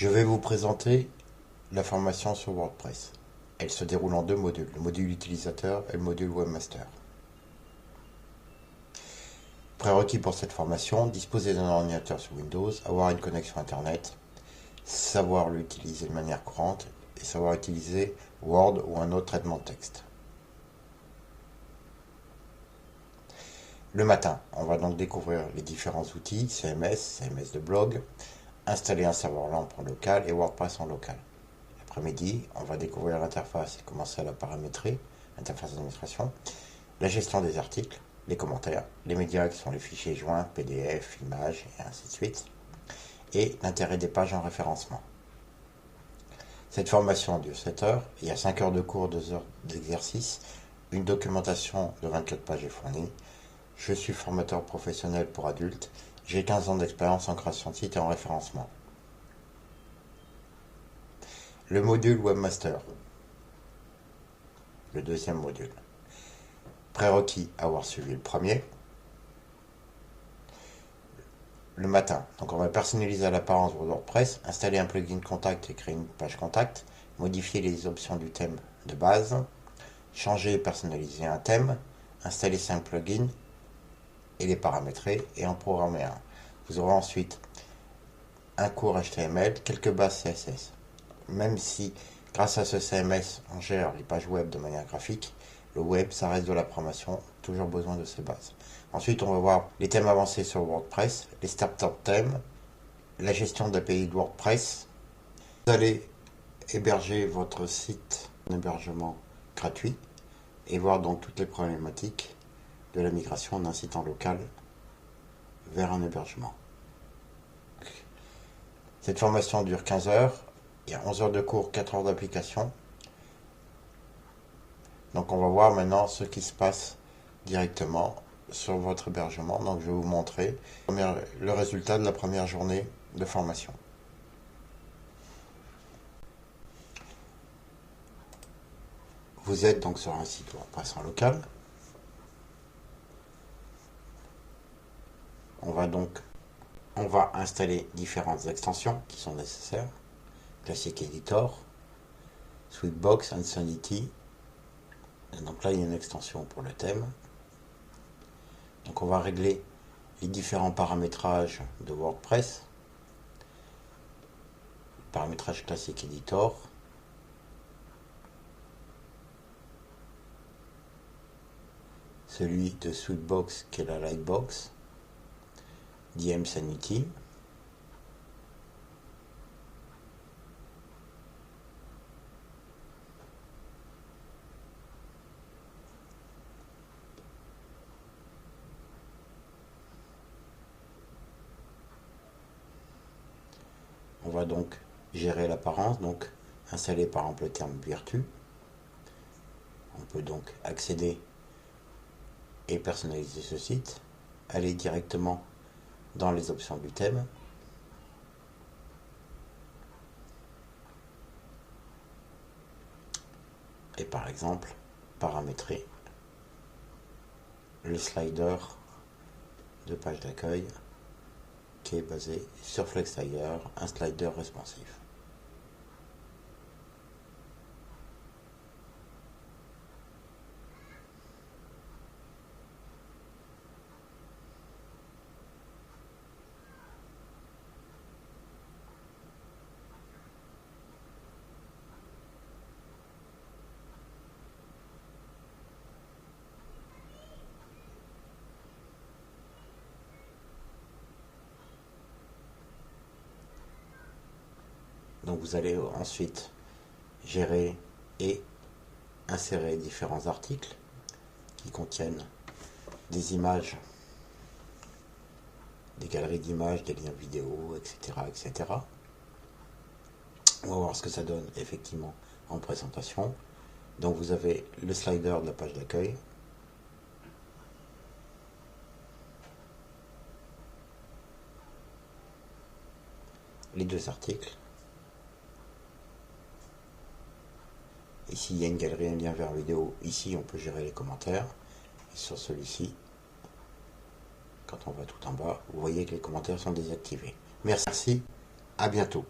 Je vais vous présenter la formation sur WordPress. Elle se déroule en deux modules, le module utilisateur et le module webmaster. Prérequis pour cette formation, disposer d'un ordinateur sur Windows, avoir une connexion Internet, savoir l'utiliser de manière courante et savoir utiliser Word ou un autre traitement de texte. Le matin, on va donc découvrir les différents outils, CMS de blog, installer un serveur LAMP en local et WordPress en local. L'après-midi, on va découvrir l'interface et commencer à la paramétrer, l'interface d'administration, la gestion des articles, les commentaires, les médias qui sont les fichiers joints, PDF, images et ainsi de suite, et l'intérêt des pages en référencement. Cette formation dure 7 heures, il y a 5 heures de cours, 2 heures d'exercice, une documentation de 24 pages est fournie. Je suis formateur professionnel pour adultes, j'ai 15 ans d'expérience en création de sites et en référencement. Le module webmaster, le deuxième module. Prérequis, avoir suivi le premier. Le matin, donc on va personnaliser l'apparence de WordPress, installer un plugin contact et créer une page contact, modifier les options du thème de base, changer et personnaliser un thème, installer 5 plugins et les paramétrer et en programmer un. Vous aurez ensuite un cours HTML, quelques bases CSS. Même si, grâce à ce CMS, on gère les pages web de manière graphique, le web, ça reste de la programmation, toujours besoin de ces bases. Ensuite, on va voir les thèmes avancés sur WordPress, les starter thèmes, la gestion d'API de WordPress. Vous allez héberger votre site d'hébergement gratuit et voir donc toutes les problématiques de la migration d'un site en local vers un hébergement. Cette formation dure 15 heures. Il y a 11 heures de cours, 4 heures d'application. Donc on va voir maintenant ce qui se passe directement sur votre hébergement. Donc je vais vous montrer le résultat de la première journée de formation. Vous êtes donc sur un site WordPress en local. On va installer différentes extensions qui sont nécessaires. Classic Editor, Sweetbox, Insanity. Et donc là, il y a une extension pour le thème. Donc on va régler les différents paramétrages de WordPress. Le paramétrage Classic Editor. Celui de Sweetbox qui est la Lightbox. DM Sanity. On va donc gérer l'apparence, donc installer par exemple le terme Virtu. On peut donc accéder et personnaliser ce site, aller directement dans les options du thème, et par exemple paramétrer le slider de page d'accueil qui est basé sur FlexTiger, un slider responsif. Donc vous allez ensuite gérer et insérer différents articles qui contiennent des images, des galeries d'images, des liens vidéo, etc., etc. On va voir ce que ça donne effectivement en présentation. Donc vous avez le slider de la page d'accueil. Les deux articles. Ici, il y a une galerie, un lien vers vidéo. Ici, on peut gérer les commentaires. Et sur celui-ci, quand on va tout en bas, vous voyez que les commentaires sont désactivés. Merci, à bientôt.